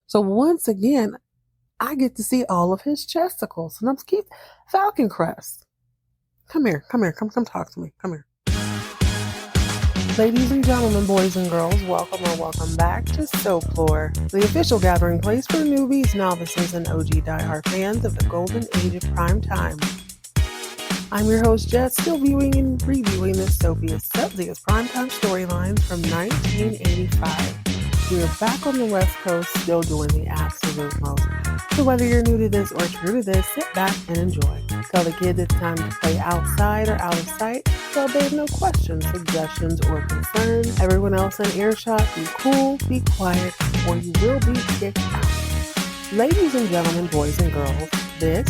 So once again, I get to see all of his chesticles. And I'm keep Falcon Crest. Come here, come talk to me. Come here. Ladies and gentlemen, boys and girls, welcome back to Folklore, the official gathering place for newbies, novices, and OG diehard fans of the golden age of prime time. I'm your host, Jet, still viewing and reviewing the soapiest, sexiest primetime storylines from 1985. We are back on the West Coast, still doing the absolute most. So whether you're new to this or true to this, sit back and enjoy. Tell the kids it's time to play outside or out of sight. Tell Babe no questions, suggestions, or concerns. Everyone else in earshot, be cool, be quiet, or you will be kicked out. Ladies and gentlemen, boys and girls, this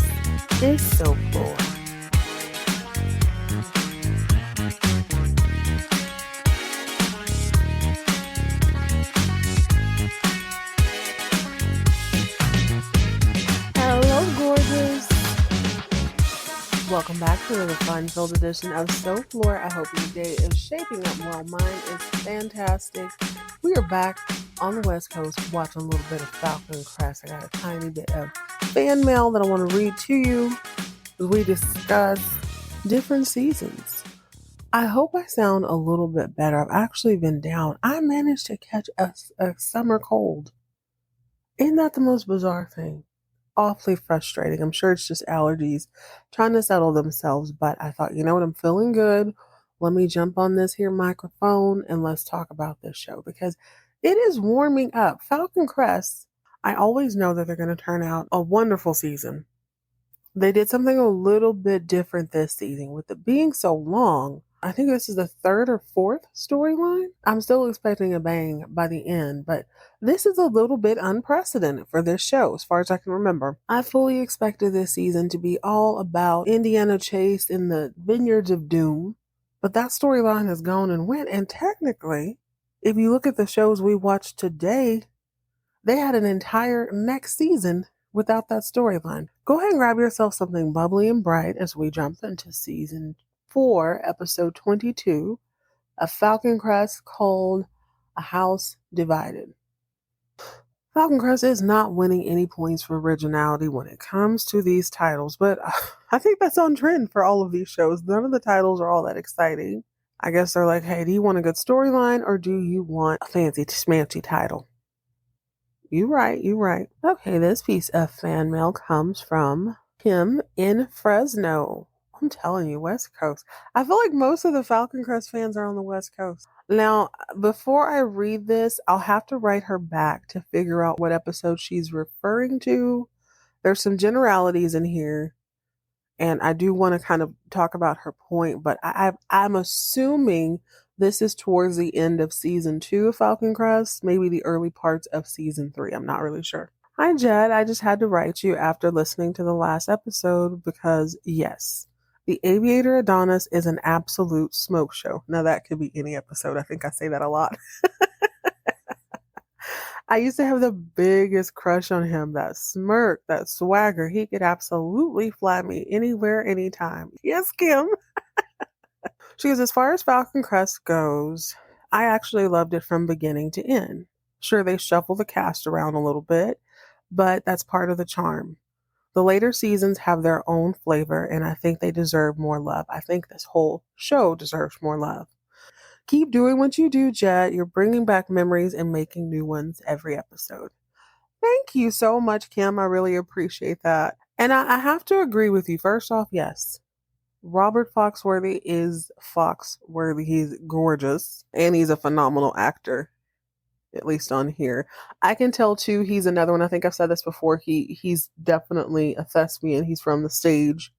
is Folklore. Welcome back to the fun-filled edition of Folklore. I hope your day is shaping up well. Mine is fantastic. We are back on the West Coast watching a little bit of Falcon Crest. I got a tiny bit of fan mail that I want to read to you as we discuss different seasons. I hope I sound a little bit better. I've actually been down. I managed to catch a summer cold. Isn't that the most bizarre thing? Awfully frustrating. I'm sure it's just allergies trying to settle themselves, but I thought, you know what, I'm feeling good. Let me jump on this here microphone and let's talk about this show because it is warming up. Falcon Crest, I always know that they're going to turn out a wonderful season. They did something a little bit different this season with it being so long. I think this is the third or fourth storyline. I'm still expecting a bang by the end, but this is a little bit unprecedented for this show, as far as I can remember. I fully expected this season to be all about Indiana Chase in the Vineyards of Doom, but that storyline has gone and went, and technically, if you look at the shows we watched today, they had an entire next season without that storyline. Go ahead and grab yourself something bubbly and bright as we jump into season 4, episode 22 of Falcon Crest, called A House Divided. Falcon Crest is not winning any points for originality when it comes to these titles, but I think that's on trend for all of these shows. None of the titles are all that exciting. I guess they're like, hey, do you want a good storyline or do you want a fancy schmancy title? You right. Okay, this piece of fan mail comes from Kim in Fresno. I'm telling you, West Coast. I feel like most of the Falcon Crest fans are on the West Coast. Now, before I read this, I'll have to write her back to figure out what episode she's referring to. There's some generalities in here, and I do want to kind of talk about her point, but I'm assuming this is towards the end of season 2 of Falcon Crest, maybe the early parts of season 3. I'm not really sure. Hi, Jed. I just had to write you after listening to the last episode because, yes, the Aviator Adonis is an absolute smoke show. Now, that could be any episode. I think I say that a lot. I used to have the biggest crush on him. That smirk, that swagger. He could absolutely fly me anywhere, anytime. Yes, Kim. She goes, as far as Falcon Crest goes, I actually loved it from beginning to end. Sure, they shuffle the cast around a little bit, but that's part of the charm. The later seasons have their own flavor, and I think they deserve more love. I think this whole show deserves more love. Keep doing what you do, Jet. You're bringing back memories and making new ones every episode. Thank you so much, Kim. I really appreciate that. And I have to agree with you. First off, yes, Robert Foxworthy is Foxworthy. He's gorgeous, and he's a phenomenal actor. At least on here. I can tell too, he's another one. I think I've said this before. He's definitely a thespian. He's from the stage.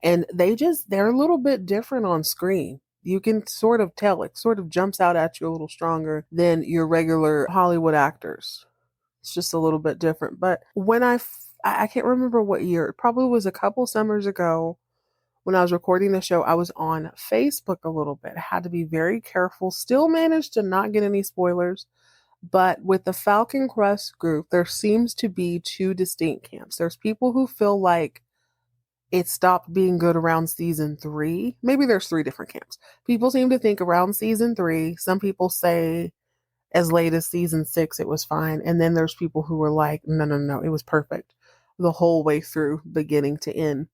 And they're a little bit different on screen. You can sort of tell. It sort of jumps out at you a little stronger than your regular Hollywood actors. It's just a little bit different. But when I can't remember what year. It probably was a couple summers ago when I was recording the show. I was on Facebook a little bit. I had to be very careful. Still managed to not get any spoilers. But with the Falcon Crest group, there seems to be two distinct camps. There's people who feel like it stopped being good around season 3. Maybe there's 3 different camps. People seem to think around season 3. Some people say as late as season 6, it was fine. And then there's people who were like, no, no, no, it was perfect the whole way through, beginning to end.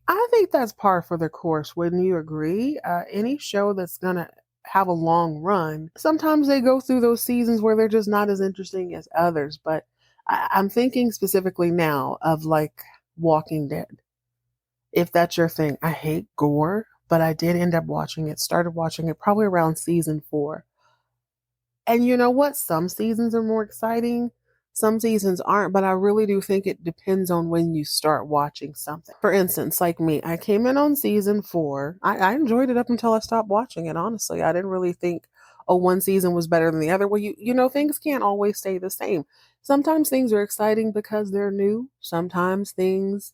I think that's par for the course. Wouldn't you agree? Any show that's going to have a long run, sometimes they go through those seasons where they're just not as interesting as others. But I'm thinking specifically now of like Walking Dead. If that's your thing, I hate gore, but I did end up watching it, started watching it probably around season 4. And you know what? Some seasons are more exciting, some seasons aren't, but I really do think it depends on when you start watching something. For instance, like me, I came in on season 4. I enjoyed it up until I stopped watching it, honestly. I didn't really think, oh, one season was better than the other. Well, you know, things can't always stay the same. Sometimes things are exciting because they're new. Sometimes things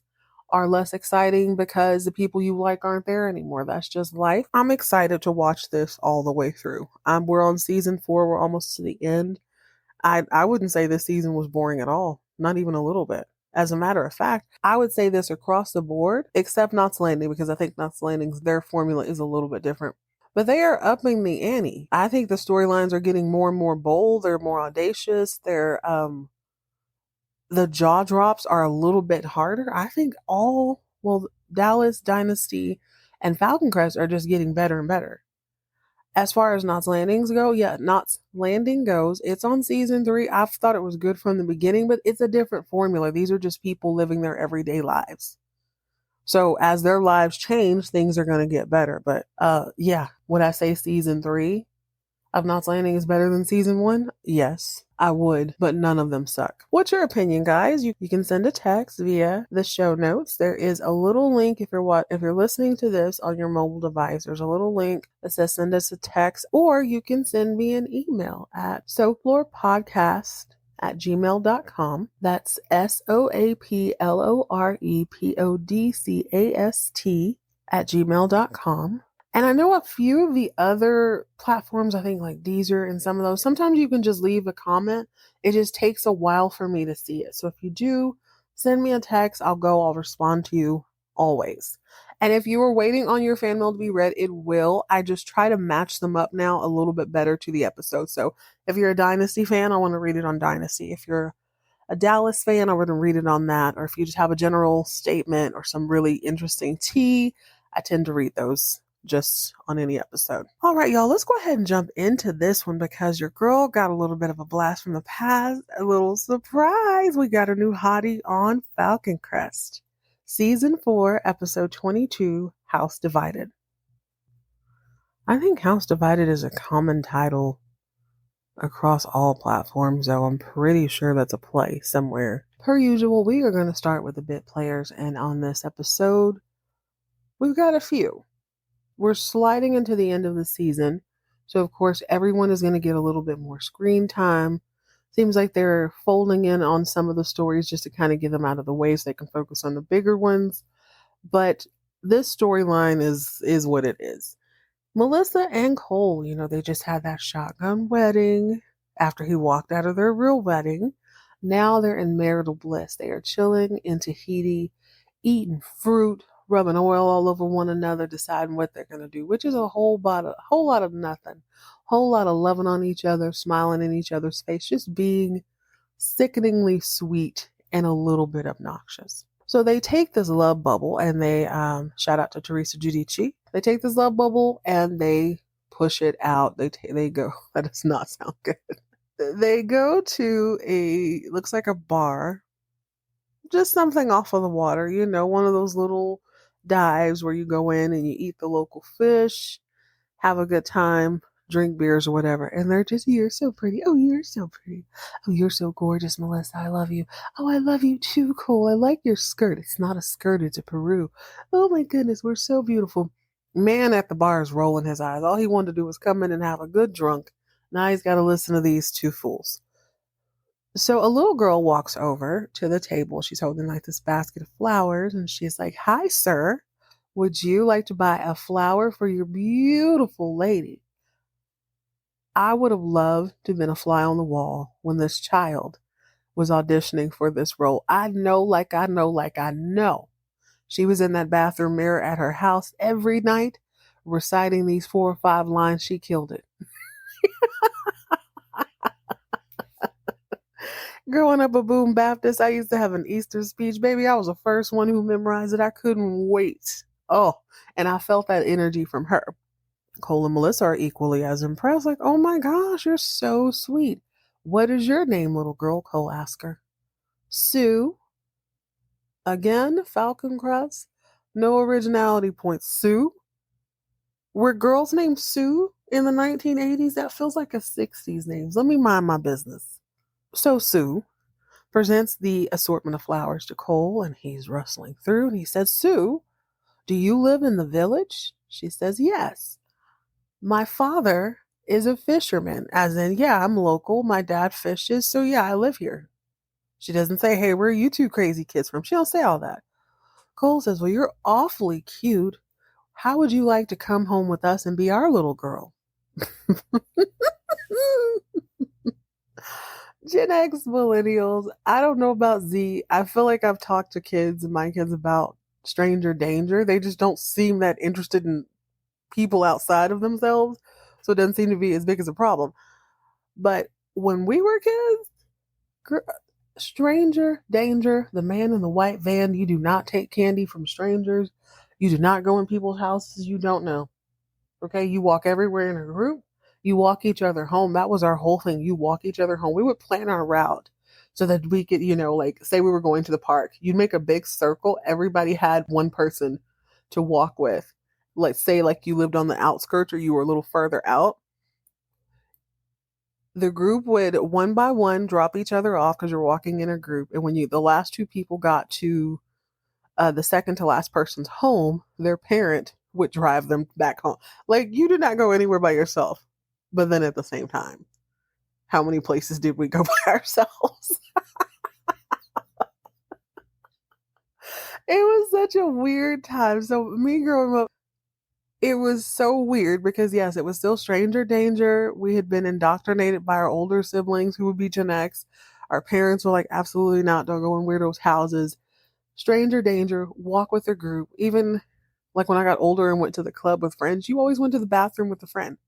are less exciting because the people you like aren't there anymore. That's just life. I'm excited to watch this all the way through. We're on season 4. We're almost to the end. I wouldn't say this season was boring at all. Not even a little bit. As a matter of fact, I would say this across the board, except Knots Landing, because I think Knots Landing's their formula is a little bit different. But they are upping the ante. I think the storylines are getting more and more bold. They're more audacious. The jaw drops are a little bit harder. I think Dallas, Dynasty, and Falcon Crest are just getting better and better. As far as Knots Landings go, yeah, Knots Landing goes. It's on season 3. I've thought it was good from the beginning, but it's a different formula. These are just people living their everyday lives. So as their lives change, things are going to get better. But yeah, would I say season 3 of Knots Landing is better than season 1? Yes, I would, but none of them suck. What's your opinion, guys? You can send a text via the show notes. There is a little link if you're listening to this on your mobile device. There's a little link that says send us a text, or you can send me an email at soaplorepodcast@gmail.com. That's soaplorepodcast@gmail.com. And I know a few of the other platforms, I think like Deezer and some of those, sometimes you can just leave a comment. It just takes a while for me to see it. So if you do, send me a text. I'll respond to you always. And if you were waiting on your fan mail to be read, it will. I just try to match them up now a little bit better to the episode. So if you're a Dynasty fan, I want to read it on Dynasty. If you're a Dallas fan, I want to read it on that. Or if you just have a general statement or some really interesting tea, I tend to read those just on any episode. All right, y'all, let's go ahead and jump into this one because your girl got a little bit of a blast from the past, a little surprise. We got a new hottie on Falcon Crest. Season 4, episode 22, House Divided. I think House Divided is a common title across all platforms, though I'm pretty sure that's a play somewhere. Per usual, we are going to start with the bit players, and on this episode, we've got a few. We're sliding into the end of the season, so of course everyone is going to get a little bit more screen time. Seems like they're folding in on some of the stories just to kind of get them out of the way so they can focus on the bigger ones. But this storyline is what it is. Melissa and Cole, they just had that shotgun wedding after he walked out of their real wedding. Now they're in marital bliss. They are chilling in Tahiti, eating fruit, rubbing oil all over one another, deciding what they're going to do, which is a whole lot of nothing. Whole lot of loving on each other, smiling in each other's face, just being sickeningly sweet and a little bit obnoxious. So they take this love bubble and they, shout out to Teresa Giudice. They take this love bubble and they push it out. They go, that does not sound good. They go to looks like a bar, just something off of the water, one of those little dives where you go in and you eat the local fish, have a good time, drink beers or whatever. And they're just, you're so pretty. Oh, you're so pretty. Oh, you're so gorgeous, Melissa. I love you. Oh, I love you too, Cole. I like your skirt. It's not a skirt, it's a Peru. Oh my goodness, we're so beautiful. Man at the bar is rolling his eyes. All he wanted to do was come in and have a good drunk. Now he's got to listen to these two fools. So a little girl walks over to the table. She's holding like this basket of flowers and she's like, "Hi, sir. Would you like to buy a flower for your beautiful lady?" I would have loved to have been a fly on the wall when this child was auditioning for this role. I know. She was in that bathroom mirror at her house every night reciting these 4 or 5 lines. She killed it. Growing up a boom Baptist, I used to have an Easter speech. Baby, I was the first one who memorized it. I couldn't wait. Oh, and I felt that energy from her. Cole and Melissa are equally as impressed. Like, oh my gosh, you're so sweet. What is your name, little girl? Cole asked her. Sue. Again, Falcon Crest. No originality points. Sue? Were girls named Sue in the 1980s? That feels like a 60s name. Let me mind my business. So Sue presents the assortment of flowers to Cole, and he's rustling through, and he says, Sue, do you live in the village? She says, yes. My father is a fisherman, as in, yeah, I'm local. My dad fishes, so yeah, I live here. She doesn't say, hey, where are you two crazy kids from? She don't say all that. Cole says, well, you're awfully cute. How would you like to come home with us and be our little girl? Gen X millennials, I don't know about Z. I feel like I've talked to kids and my kids about stranger danger. They just don't seem that interested in people outside of themselves. So it doesn't seem to be as big as a problem. But when we were kids, stranger danger, the man in the white van, you do not take candy from strangers. You do not go in people's houses you don't know. Okay, you walk everywhere in a group. You walk each other home. That was our whole thing. You walk each other home. We would plan our route so that we could, like say we were going to the park. You'd make a big circle. Everybody had one person to walk with. Let's say like you lived on the outskirts or you were a little further out. The group would one by one drop each other off because you're walking in a group. And when the last two people got to the second to last person's home, their parent would drive them back home. Like, you did not go anywhere by yourself. But then at the same time, how many places did we go by ourselves? It was such a weird time. So, me growing up, it was so weird because, yes, it was still stranger danger. We had been indoctrinated by our older siblings who would be Gen X. Our parents were like, absolutely not, don't go in weirdos' houses. Stranger danger, walk with a group. Even like when I got older and went to the club with friends, you always went to the bathroom with a friend.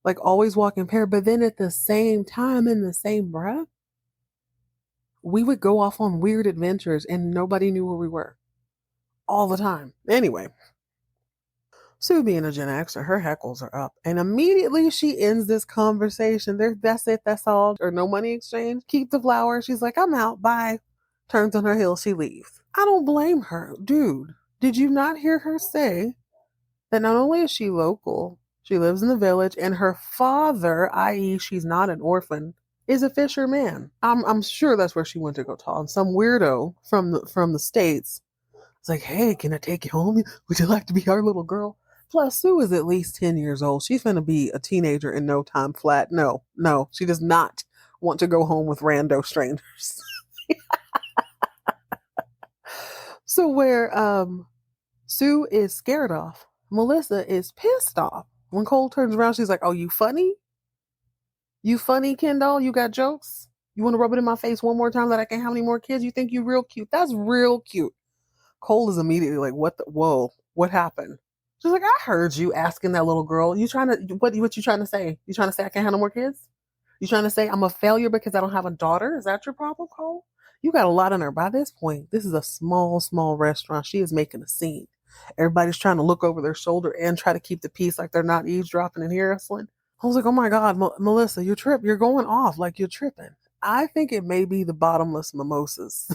Like always walk in pair. But then at the same time, in the same breath, we would go off on weird adventures and nobody knew where we were. All the time. Anyway, Sue being a Gen Xer, her heckles are up. And immediately she ends this conversation. That's it, that's all. Or no money exchange. Keep the flowers. She's like, I'm out. Bye. Turns on her heel, she leaves. I don't blame her. Dude, did you not hear her say that not only is she local, she lives in the village, and her father, i.e., she's not an orphan, is a fisherman. I'm sure that's where she went to go talk. And some weirdo from the States is like, hey, can I take you home? Would you like to be our little girl? Plus, Sue is at least 10 years old. She's going to be a teenager in no time flat. No, she does not want to go home with rando strangers. So where Sue is scared off, Melissa is pissed off. When Cole turns around, she's like, oh, you funny? You funny, Kendall? You got jokes? You want to rub it in my face one more time that I can have any more kids? You think you real cute? That's real cute. Cole is immediately like, whoa, what happened? She's like, I heard you asking that little girl. You trying to, what you trying to say? You trying to say I can't have no more kids? You trying to say I'm a failure because I don't have a daughter? Is that your problem, Cole? You got a lot on her. By this point, this is a small restaurant. She is making a scene. Everybody's trying to look over their shoulder and try to keep the peace like they're not eavesdropping and ear hustling. I was like, oh my God, Melissa, you're going off like you're tripping. I think it may be the bottomless mimosas.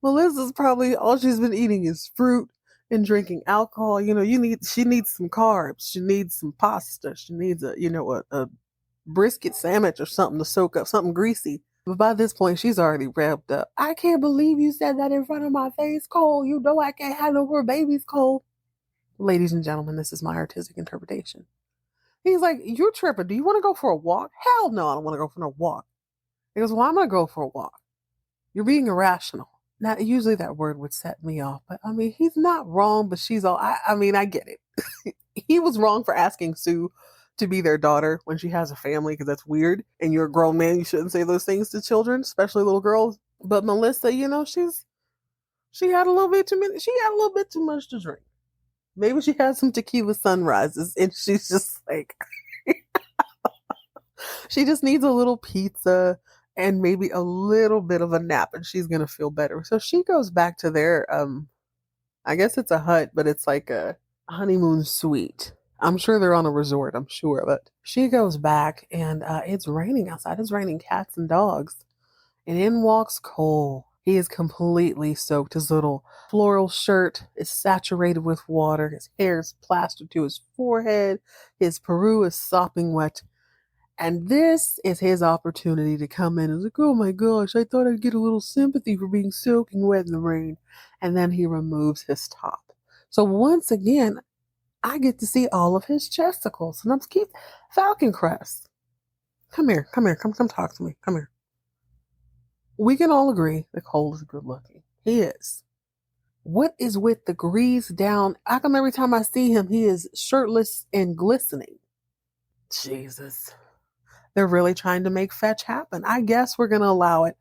Melissa's probably all she's been eating is fruit and drinking alcohol. She needs some carbs. She needs some pasta. She needs a brisket sandwich or something to soak up, something greasy. But by this point, she's already revved up. I can't believe you said that in front of my face, Cole. You know I can't have no more babies, Cole. Ladies and gentlemen, this is my artistic interpretation. He's like, you're tripping. Do you want to go for a walk? Hell no, I don't want to go for no walk. He goes, well, I'm going to go for a walk. You're being irrational. Now, usually that word would set me off, but I mean, he's not wrong, but she's all, I get it. He was wrong for asking Sue to be their daughter when she has a family, because that's weird. And you're a grown man, you shouldn't say those things to children, especially little girls. But Melissa, she had a little bit too many, she had a little bit too much to drink. Maybe she had some tequila sunrises and she's just like, She just needs a little pizza and maybe a little bit of a nap and she's gonna feel better. So she goes back to their I guess it's a hut, but it's like a honeymoon suite. I'm sure they're on a resort, I'm sure of it. She goes back and it's raining outside. It's raining cats and dogs. And in walks Cole. He is completely soaked. His little floral shirt is saturated with water. His hair is plastered to his forehead. His peru is sopping wet. And this is his opportunity to come in and like, oh my gosh, I thought I'd get a little sympathy for being soaking wet in the rain. And then he removes his top. So once again, I get to see all of his chesticles. And I'm keep Falcon Crest. Come here, come talk to me. Come here. We can all agree that Cole is good looking. He is. What is with the grease down? How come every time I see him, he is shirtless and glistening? Jesus. They're really trying to make fetch happen. I guess we're going to allow it.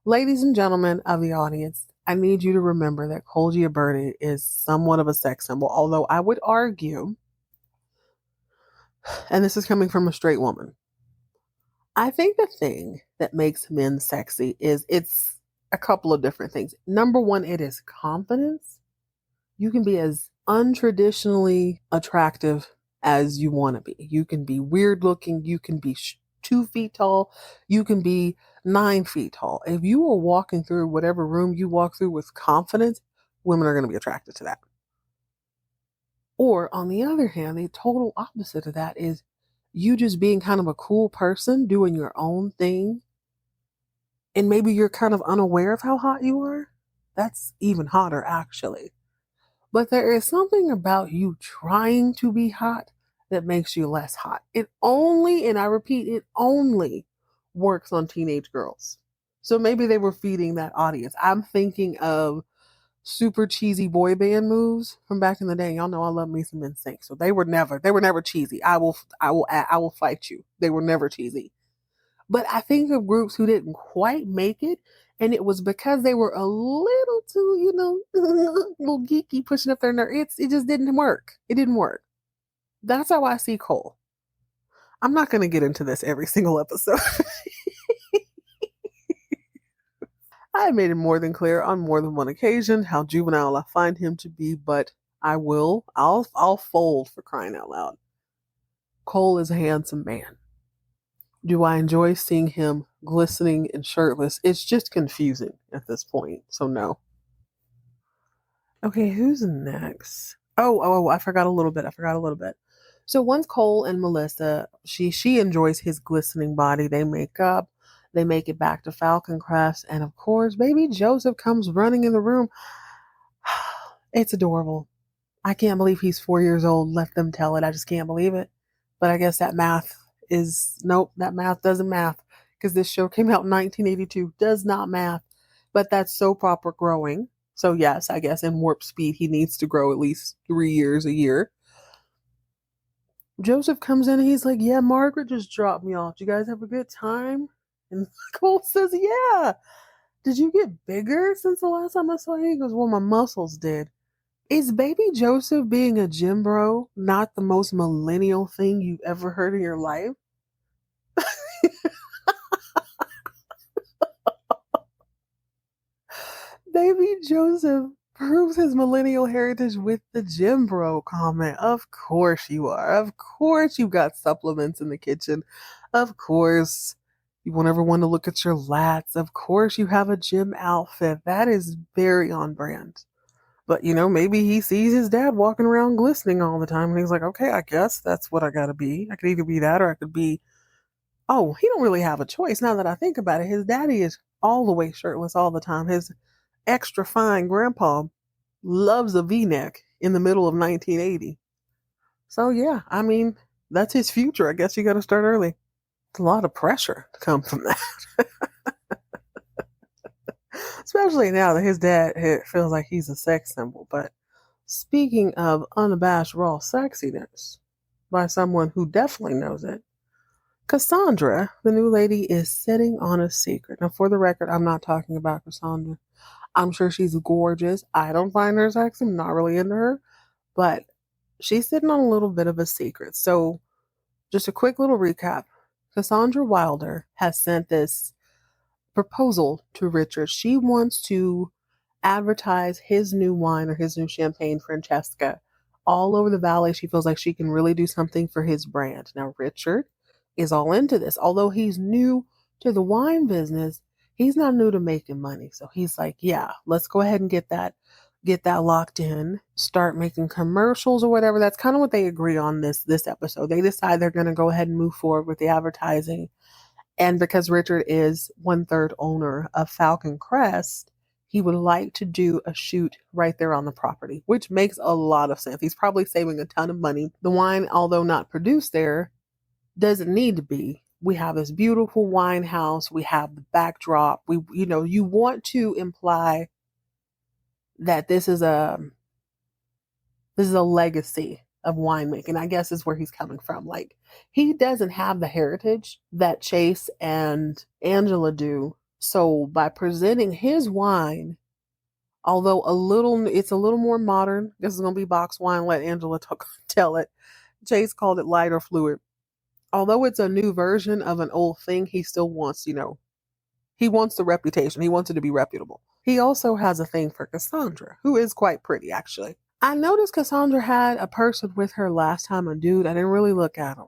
Ladies and gentlemen of the audience, I need you to remember that Cole Giuberti is somewhat of a sex symbol, although I would argue, and this is coming from a straight woman, I think the thing that makes men sexy is it's a couple of different things. Number one, it is confidence. You can be as untraditionally attractive as you want to be. You can be weird looking. You can be 2 feet tall. You can be 9 feet tall. If you are walking through whatever room you walk through with confidence, women are going to be attracted to that. Or on the other hand, the total opposite of that is you just being kind of a cool person, doing your own thing, and maybe you're kind of unaware of how hot you are. That's even hotter, actually. But there is something about you trying to be hot that makes you less hot. It only, and I repeat, it only works on teenage girls. So maybe they were feeding that audience. I'm thinking of super cheesy boy band moves from back in the day. Y'all know I love me some NSYNC. So they were never cheesy. I will fight you. They were never cheesy. But I think of groups who didn't quite make it, and it was because they were a little too, little geeky, pushing up their nerve. It just didn't work. It didn't work. That's how I see Cole. I'm not going to get into this every single episode. I made it more than clear on more than one occasion how juvenile I find him to be, but I'll fold for crying out loud. Cole is a handsome man. Do I enjoy seeing him glistening and shirtless? It's just confusing at this point, so no. Okay, who's next? Oh, I forgot a little bit. So once Cole and Melissa, she enjoys his glistening body. They make up. They make it back to Falcon Crest, and of course, baby Joseph comes running in the room. It's adorable. I can't believe he's 4 years old. Let them tell it. I just can't believe it. But I guess that math doesn't math because this show came out in 1982. Does not math. But that's soap opera growing. So yes, I guess in warp speed, he needs to grow at least 3 years a year. Joseph comes in and he's like, yeah, Margaret just dropped me off. Did you guys have a good time? And Cole says, yeah. Did you get bigger since the last time I saw you? He goes, well, my muscles did. Is baby Joseph being a gym bro not the most millennial thing you've ever heard in your life? Baby Joseph proves his millennial heritage with the gym bro comment. Of course you are. Of course you've got supplements in the kitchen. Of course you won't ever want to look at your lats. Of course you have a gym outfit. That is very on brand. But, maybe he sees his dad walking around glistening all the time and he's like, okay, I guess that's what I gotta be. I could either be that or I could be, oh, he don't really have a choice now that I think about it. His daddy is all the way shirtless all the time. His extra fine grandpa loves a V-neck in the middle of 1980. So, yeah, I mean, that's his future. I guess you gotta start early. It's a lot of pressure to come from that. Especially now that his dad feels like he's a sex symbol. But speaking of unabashed raw sexiness by someone who definitely knows it, Cassandra, the new lady, is sitting on a secret. Now, for the record, I'm not talking about Cassandra. I'm sure she's gorgeous. I don't find her sexy. I'm not really into her. But she's sitting on a little bit of a secret. So, just a quick little recap. Cassandra Wilder has sent this proposal to Richard. She wants to advertise his new wine or his new champagne, Francesca, all over the valley. She feels like she can really do something for his brand. Now, Richard is all into this. Although he's new to the wine business, he's not new to making money. So he's like, yeah, let's go ahead and get that locked in, start making commercials or whatever. That's kind of what they agree on this episode. They decide they're going to go ahead and move forward with the advertising. And because Richard is 1/3 owner of Falcon Crest, he would like to do a shoot right there on the property, which makes a lot of sense. He's probably saving a ton of money. The wine, although not produced there, doesn't need to be. We have this beautiful wine house. We have the backdrop. You want to imply that this is a legacy of winemaking, I guess is where he's coming from. Like, he doesn't have the heritage that Chase and Angela do. So by presenting his wine, although it's a little more modern, this is going to be box wine, let Angela tell it. Chase called it lighter fluid. Although it's a new version of an old thing, he still wants, he wants the reputation. He wants it to be reputable. He also has a thing for Cassandra, who is quite pretty, actually. I noticed Cassandra had a person with her last time, a dude. I didn't really look at him.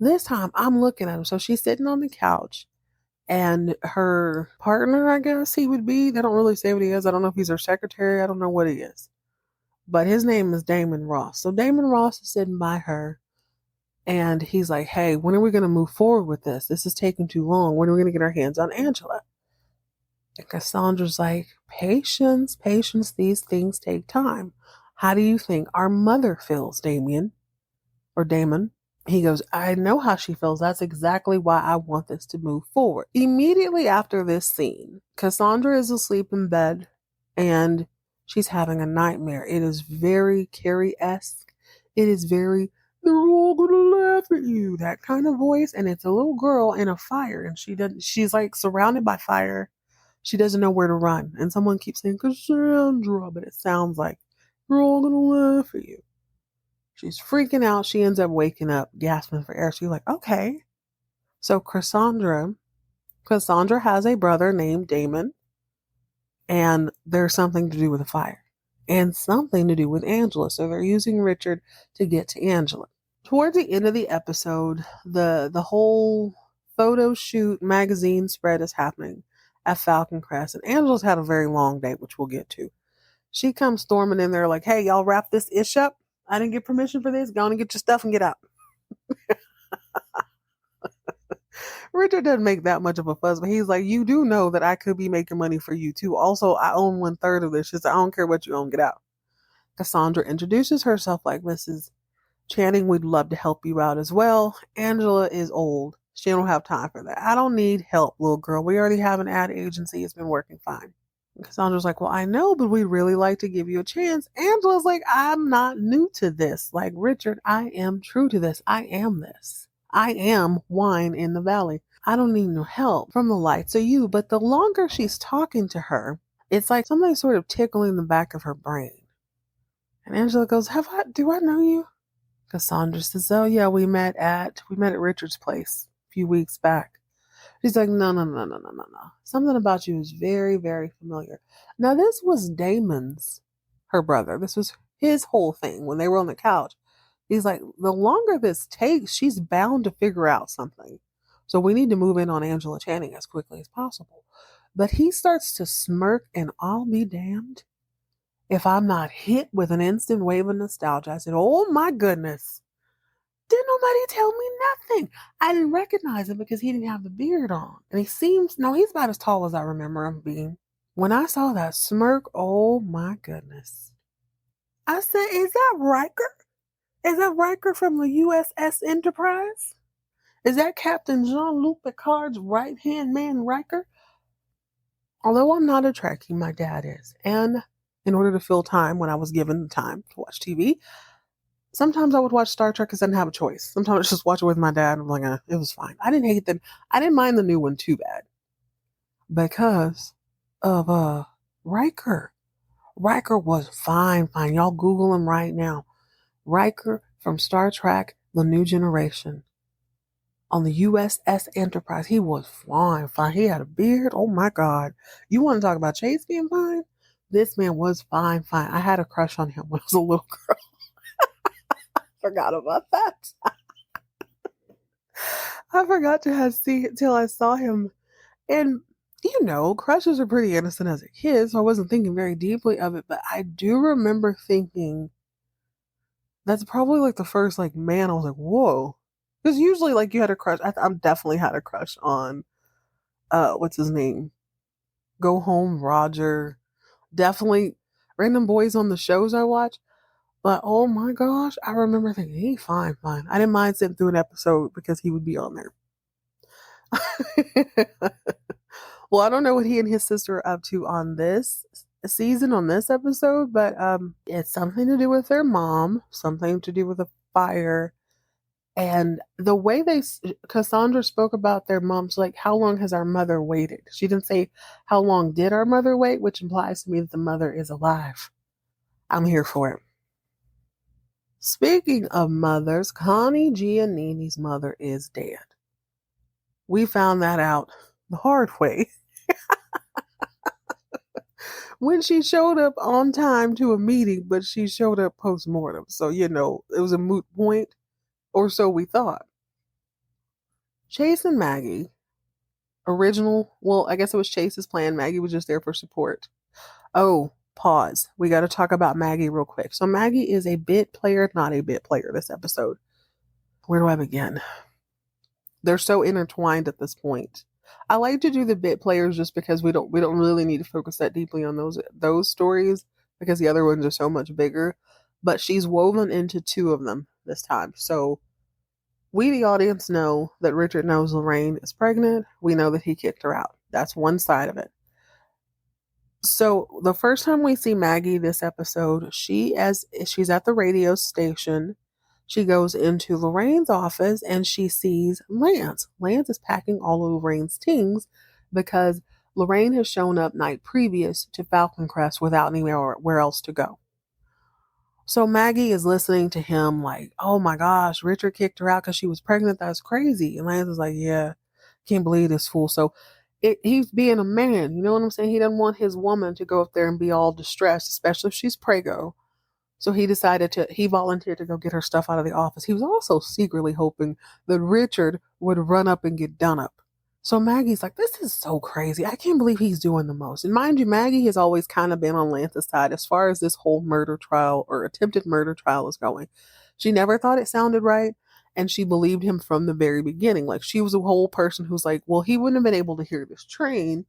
This time, I'm looking at him. So she's sitting on the couch, and her partner, I guess he would be, they don't really say what he is. I don't know if he's her secretary. I don't know what he is. But his name is Damon Ross. So Damon Ross is sitting by her, and he's like, hey, when are we going to move forward with this? This is taking too long. When are we going to get our hands on Angela? And Cassandra's like, patience, these things take time. How do you think our mother feels, Damon? He goes, I know how she feels. That's exactly why I want this to move forward. Immediately after this scene, Cassandra is asleep in bed and she's having a nightmare. It is very Carrie-esque. It is very, they're all gonna laugh at you, that kind of voice. And it's a little girl in a fire, and she's like surrounded by fire. She doesn't know where to run. And someone keeps saying, Cassandra, but it sounds like they're all going to laugh at you. She's freaking out. She ends up waking up, gasping for air. She's like, okay. So Cassandra has a brother named Damon. And there's something to do with the fire. And something to do with Angela. So they're using Richard to get to Angela. Towards the end of the episode, the whole photo shoot magazine spread is happening at Falcon Crest, and Angela's had a very long day, which we'll get to. She comes storming in there like, hey, y'all wrap this ish up. I didn't get permission for this. Go on and get your stuff and get out. Richard doesn't make that much of a fuss, but he's like, you do know that I could be making money for you too. Also, I own 1/3 of this. She says, I don't care what you own, get out. Cassandra introduces herself like, Mrs. Channing, we'd love to help you out as well. Angela is old. She don't have time for that. I don't need help, little girl. We already have an ad agency. It's been working fine. And Cassandra's like, well, I know, but we'd really like to give you a chance. Angela's like, I'm not new to this. Like, Richard, I am true to this. I am this. I am wine in the valley. I don't need no help from the likes of you. But the longer she's talking to her, it's like something sort of tickling the back of her brain. And Angela goes, do I know you? Cassandra says, oh yeah, we met at Richard's place a few weeks back. She's like, no. Something about you is very, very familiar. Now, this was her brother. This was his whole thing when they were on the couch. He's like, the longer this takes, she's bound to figure out something. So we need to move in on Angela Channing as quickly as possible. But he starts to smirk, and I'll be damned if I'm not hit with an instant wave of nostalgia. I said, oh my goodness. Didn't nobody tell me nothing? I didn't recognize him because he didn't have the beard on. And he's about as tall as I remember him being. When I saw that smirk, oh my goodness. I said, is that Riker? Is that Riker from the USS Enterprise? Is that Captain Jean-Luc Picard's right-hand man, Riker? Although I'm not a Trekkie, my dad is. And in order to fill time when I was given the time to watch TV, sometimes I would watch Star Trek because I didn't have a choice. Sometimes I just watch it with my dad. And I'm like, it was fine. I didn't hate them. I didn't mind the new one too bad because of Riker. Riker was fine. Y'all Google him right now. Riker from Star Trek, The New Generation. on the USS Enterprise. He was fine, fine. He had a beard. Oh my God. You want to talk about Chase being fine? This man was fine, fine. I had a crush on him when I was a little girl. Forgot about that. I forgot to have seen it till I saw him. And, crushes are pretty innocent as a kid, so I wasn't thinking very deeply of it. But I do remember thinking that's probably like the first, like, man, I was like, whoa. Because usually, like, you had a crush. I'm definitely had a crush on, what's his name? Go Home, Roger. Definitely random boys on the shows I watch. But oh my gosh, I remember thinking, he fine, fine. I didn't mind sitting through an episode because he would be on there. Well, I don't know what he and his sister are up to on this season, on this episode, but it's something to do with their mom, something to do with a fire. And the way Cassandra spoke about their moms, like, how long has our mother waited? She didn't say, how long did our mother wait, which implies to me that the mother is alive. I'm here for it. Speaking of mothers, Connie Giannini's mother is dead. We found that out the hard way. When she showed up on time to a meeting, but she showed up post-mortem. So, it was a moot point, or so we thought. Chase and Maggie, I guess it was Chase's plan. Maggie was just there for support. Oh, pause. We got to talk about Maggie real quick. So Maggie is a bit player, not a bit player this episode. Where do I begin? They're so intertwined at this point. I like to do the bit players just because we don't really need to focus that deeply on those stories because the other ones are so much bigger. But she's woven into two of them this time. So we, the audience, know that Richard knows Lorraine is pregnant. We know that he kicked her out. That's one side of it. So the first time we see Maggie this episode, she's at the radio station. She goes into Lorraine's office and she sees Lance. Lance is packing all of Lorraine's things because Lorraine has shown up night previous to Falcon Crest without anywhere else to go. So Maggie is listening to him like, oh my gosh, Richard kicked her out because she was pregnant. That's crazy. And Lance is like, yeah, can't believe this fool. So he's being a man. You know what I'm saying? He doesn't want his woman to go up there and be all distressed, especially if she's prego. So he volunteered to go get her stuff out of the office. He was also secretly hoping that Richard would run up and get done up. So Maggie's like, this is so crazy. I can't believe he's doing the most. And mind you, Maggie has always kind of been on Lance's side as far as this whole murder trial or attempted murder trial is going. She never thought it sounded right. And she believed him from the very beginning. Like, she was a whole person who's like, well, he wouldn't have been able to hear this train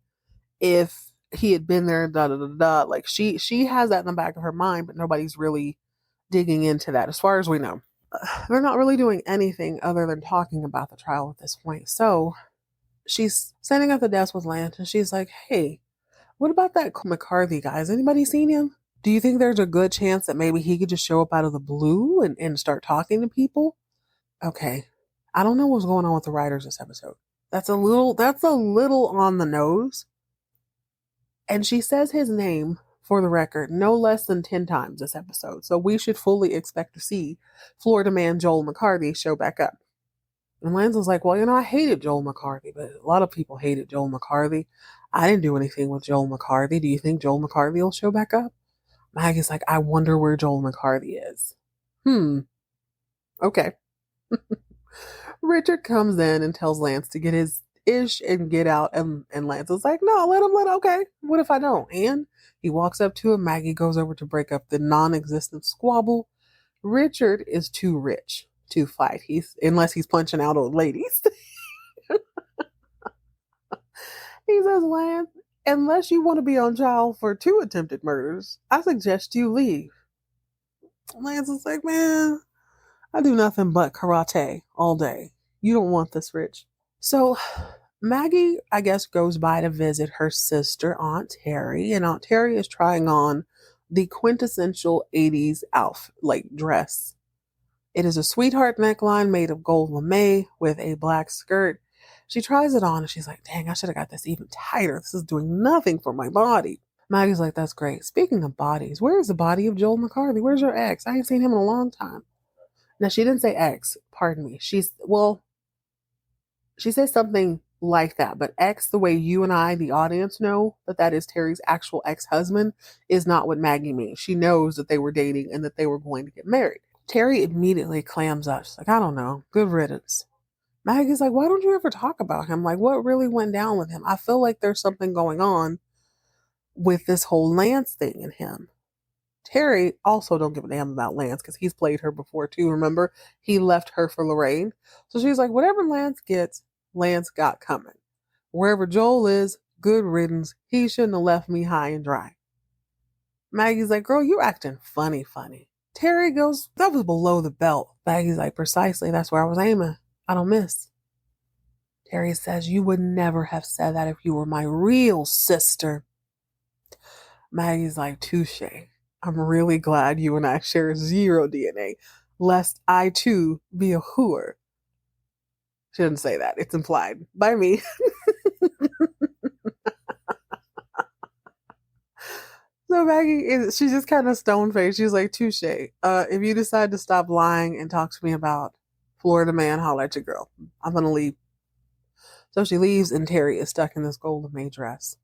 if he had been there, da da da da. Like, she has that in the back of her mind, but nobody's really digging into that as far as we know. They're not really doing anything other than talking about the trial at this point. So she's standing at the desk with Lance and she's like, hey, what about that McCarthy guy? Has anybody seen him? Do you think there's a good chance that maybe he could just show up out of the blue and start talking to people? Okay. I don't know what's going on with the writers this episode. That's a little on the nose. And she says his name, for the record, no less than 10 times this episode. So we should fully expect to see Florida man Joel McCarthy show back up. And Lance was like, well, I hated Joel McCarthy, but a lot of people hated Joel McCarthy. I didn't do anything with Joel McCarthy. Do you think Joel McCarthy will show back up? Maggie's like, I wonder where Joel McCarthy is. Okay. Richard comes in and tells Lance to get his ish and get out. And Lance is like, no, let him. Okay. What if I don't? And he walks up to him. Maggie goes over to break up the non-existent squabble. Richard is too rich to fight. Unless he's punching out old ladies. He says, Lance, unless you want to be on trial for 2 attempted murders, I suggest you leave. Lance is like, man, I do nothing but karate all day. You don't want this, Rich. So Maggie, I guess, goes by to visit her sister, Aunt Terry, and Aunt Terry is trying on the quintessential 80s outfit, like dress. It is a sweetheart neckline made of gold lame with a black skirt. She tries it on and she's like, dang, I should have got this even tighter. This is doing nothing for my body. Maggie's like, that's great. Speaking of bodies, where's the body of Joel McCarthy? Where's your ex? I ain't seen him in a long time. Now, she didn't say ex, pardon me. She says something like that, but X, the way you and I, the audience, know that that is Terry's actual ex-husband, is not what Maggie means. She knows that they were dating and that they were going to get married. Terry immediately clams up. She's like, I don't know. Good riddance. Maggie's like, why don't you ever talk about him? Like, what really went down with him? I feel like there's something going on with this whole Lance thing in him. Terry also don't give a damn about Lance because he's played her before too. Remember, he left her for Lorraine. So she's like, whatever Lance gets, Lance got coming. Wherever Joel is, good riddance. He shouldn't have left me high and dry. Maggie's like, girl, you acting funny. Terry goes, that was below the belt. Maggie's like, precisely, that's where I was aiming. I don't miss. Terry says, you would never have said that if you were my real sister. Maggie's like, touche. I'm really glad you and I share zero DNA, lest I too be a hooer. She didn't say that. It's implied by me. So Maggie she's just kind of stone faced. She's like, touche. If you decide to stop lying and talk to me about Florida man, holla at your girl. I'm gonna leave. So she leaves and Terry is stuck in this golden maid dress.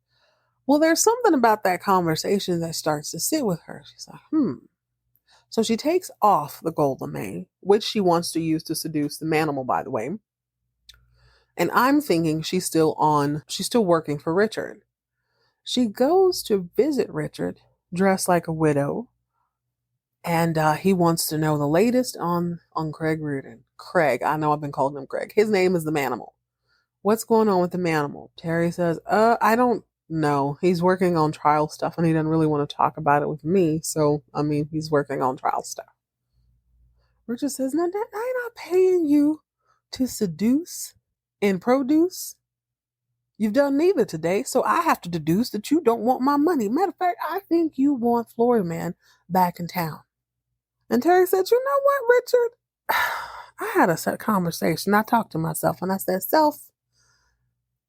Well, there's something about that conversation that starts to sit with her. She's like, So she takes off the gold lame, which she wants to use to seduce the manimal, by the way. And I'm thinking she's still working for Richard. She goes to visit Richard, dressed like a widow. And he wants to know the latest on Craig Reardon. Craig, I know I've been calling him Craig. His name is the manimal. What's going on with the manimal? Terry says, I don't know. He's working on trial stuff and he doesn't really want to talk about it with me. So, he's working on trial stuff. Richard says, no, I'm not paying you to seduce and produce. You've done neither today, so I have to deduce that you don't want my money. Matter of fact, I think you want Florida man back in town. And Terry said, you know what, Richard? I had a conversation. I talked to myself and I said, Self,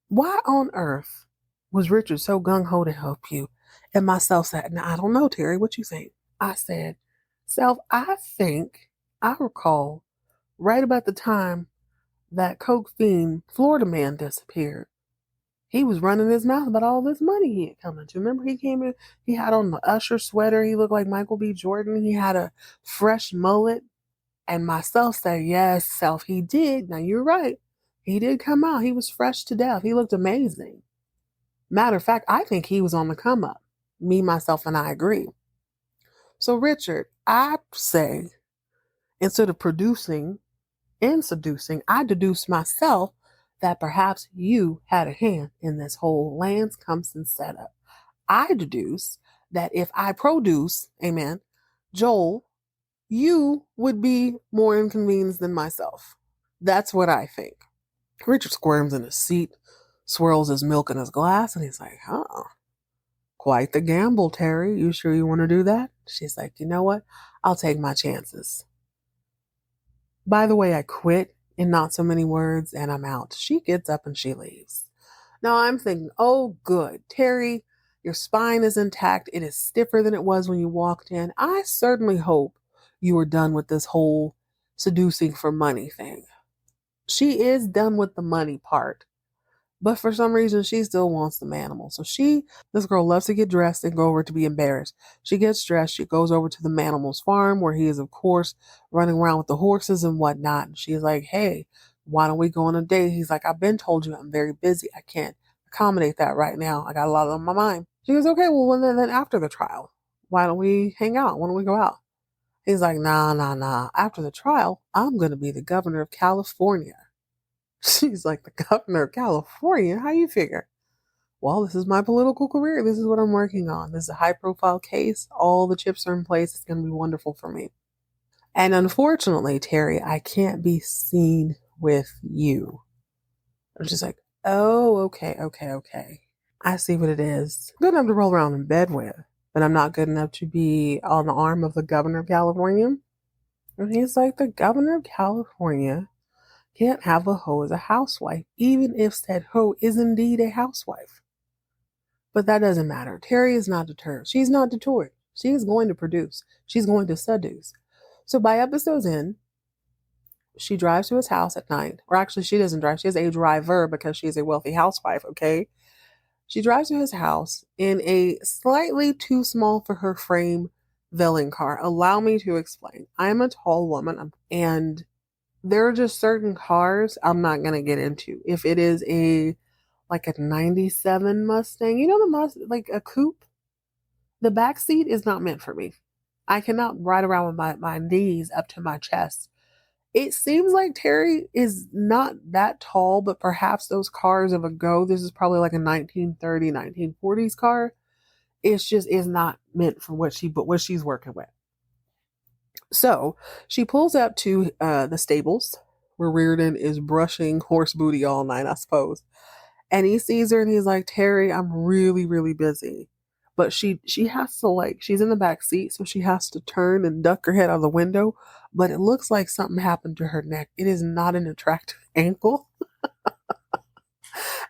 why on earth was Richard so gung-ho to help you? And myself said, now, I don't know, Terry, what you think? I said, Self, I think I recall right about the time that coke fiend Florida man disappeared. He was running his mouth about all this money he had coming to. Remember, he came in, he had on the Usher sweater. He looked like Michael B. Jordan. He had a fresh mullet. And myself said, yes, Self, he did. Now, you're right. He did come out. He was fresh to death. He looked amazing. Matter of fact, I think he was on the come up. Me, myself, and I agree. So, Richard, I say, instead of producing and seducing, I deduce myself that perhaps you had a hand in this whole Lance Compson setup. I deduce that if I produce, amen, Joel, you would be more inconvenienced than myself. That's what I think. Richard squirms in his seat, swirls his milk in his glass, and he's like, quite the gamble, Terry. You sure you want to do that? She's like, you know what? I'll take my chances. By the way, I quit in not so many words, and I'm out. She gets up and she leaves. Now I'm thinking, oh, good. Terry, your spine is intact. It is stiffer than it was when you walked in. I certainly hope you are done with this whole seducing for money thing. She is done with the money part. But for some reason, she still wants the manimal. So this girl loves to get dressed and go over to be embarrassed. She gets dressed. She goes over to the manimal's farm where he is, of course, running around with the horses and whatnot. And she's like, hey, why don't we go on a date? He's like, I've been told you I'm very busy. I can't accommodate that right now. I got a lot on my mind. She goes, okay, well, then after the trial, why don't we hang out? Why don't we go out? He's like, nah. After the trial, I'm going to be the governor of California. She's like, the governor of California? How you figure? Well, this is my political career. This is what I'm working on. This is a high-profile case. All the chips are in place. It's going to be wonderful for me. And unfortunately, Terry, I can't be seen with you. I'm just like, oh, okay. I see what it is. I'm good enough to roll around in bed with, but I'm not good enough to be on the arm of the governor of California. And he's like, the governor of California can't have a hoe as a housewife, even if said hoe is indeed a housewife. But that doesn't matter. Terry is not deterred. She's not deterred. She is going to produce. She's going to seduce. So by episode's end, She drives to his house at night. Or actually, she doesn't drive. She has a driver because she's a wealthy housewife, okay? She drives to his house in a slightly too small for her frame Velling car. Allow me to explain. I am a tall woman, and there are just certain cars I'm not going to get into. If it is like a 97 Mustang, you know the like a coupe, the back seat is not meant for me. I cannot ride around with my knees up to my chest. It seems like Terry is not that tall, but perhaps those cars of a go, this is probably like a 1930, 1940s car. It's just is not meant for what she's working with. So she pulls up to the stables where Reardon is brushing horse booty all night, I suppose. And he sees her and he's like, Terry, I'm really, really busy. But she has to, like, she's in the back seat, so she has to turn and duck her head out of the window. But it looks like something happened to her neck. It is not an attractive ankle.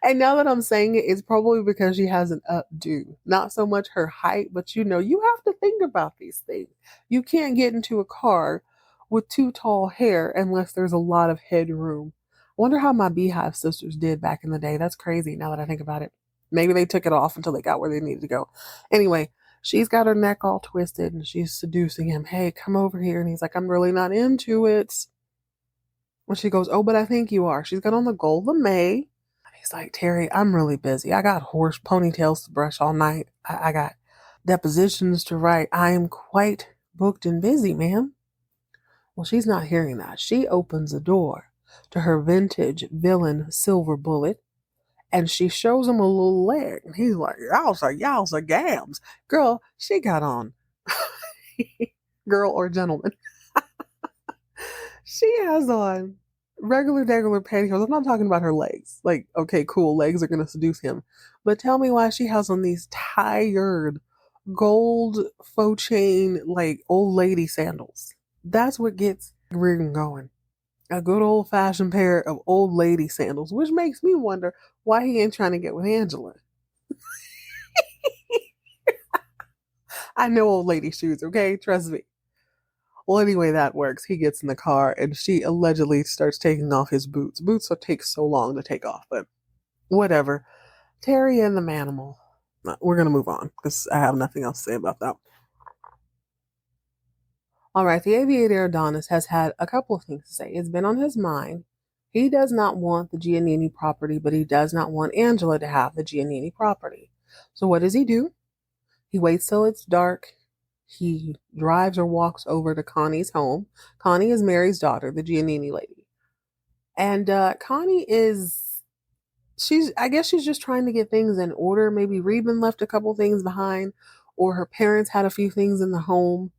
And now that I'm saying it, it's probably because she has an updo. Not so much her height, but you have to think about these things. You can't get into a car with too tall hair unless there's a lot of headroom. I wonder how my Beehive sisters did back in the day. That's crazy now that I think about it. Maybe they took it off until they got where they needed to go. Anyway, she's got her neck all twisted and she's seducing him. Hey, come over here. And he's like, I'm really not into it. When she goes, oh, but I think you are. She's got on the gold lame. He's like, Terry, I'm really busy. I got horse ponytails to brush all night. I got depositions to write. I am quite booked and busy, ma'am. Well, she's not hearing that. She opens the door to her vintage villain silver bullet and she shows him a little leg. And he's like, yowza gams. Girl, she got on. Girl or gentleman. She has on regular pantyhose. I'm not talking about her legs. Like, okay, cool, legs are gonna seduce him. But tell me why she has on these tired gold faux chain, like old lady sandals. That's what gets Reardon going. A good old fashioned pair of old lady sandals, which makes me wonder why he ain't trying to get with Angela. I know old lady shoes, okay? Trust me. Well, anyway, that works. He gets in the car and she allegedly starts taking off his boots. Boots will take so long to take off, but whatever. Terry and the manimal. We're going to move on because I have nothing else to say about that. All right, the aviator Adonis has had a couple of things to say. It's been on his mind. He does not want the Giannini property, but he does not want Angela to have the Giannini property. So what does he do? He waits till it's dark. He drives or walks over to Connie's home. Connie is Mary's daughter, the Giannini lady. And Connie I guess she's just trying to get things in order. Maybe Reuben left a couple things behind, or her parents had a few things in the home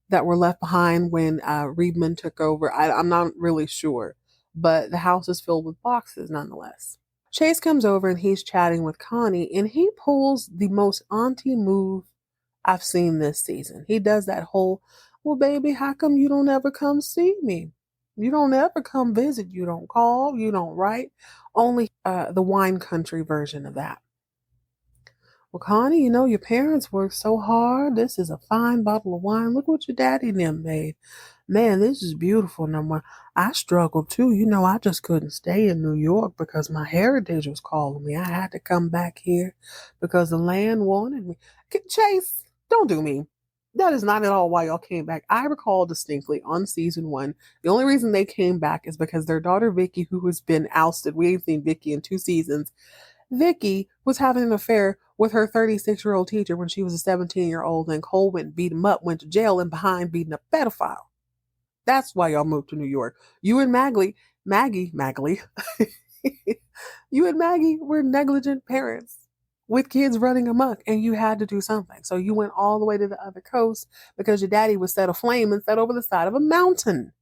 that were left behind when Reuben took over. I'm not really sure, but the house is filled with boxes nonetheless. Chase comes over and he's chatting with Connie, and he pulls the most auntie move I've seen this season. He does that whole, well, baby, how come you don't ever come see me? You don't ever come visit. You don't call. You don't write. Only the wine country version of that. Well, Connie, your parents worked so hard. This is a fine bottle of wine. Look what your daddy and them made. Man, this is beautiful. Number I struggled too. I just couldn't stay in New York because my heritage was calling me. I had to come back here because the land wanted me. Chase, don't do me. That is not at all why y'all came back. I recall distinctly on season 1, the only reason they came back is because their daughter Vicky, who has been ousted, we ain't seen Vicky in 2 seasons. Vicky was having an affair with her 36-year-old teacher when she was a 17-year-old, and Cole went and beat him up, went to jail, and behind beating a pedophile. That's why y'all moved to New York. You and Maggie, you and Maggie were negligent parents with kids running amok, and you had to do something. So you went all the way to the other coast because your daddy was set aflame and set over the side of a mountain.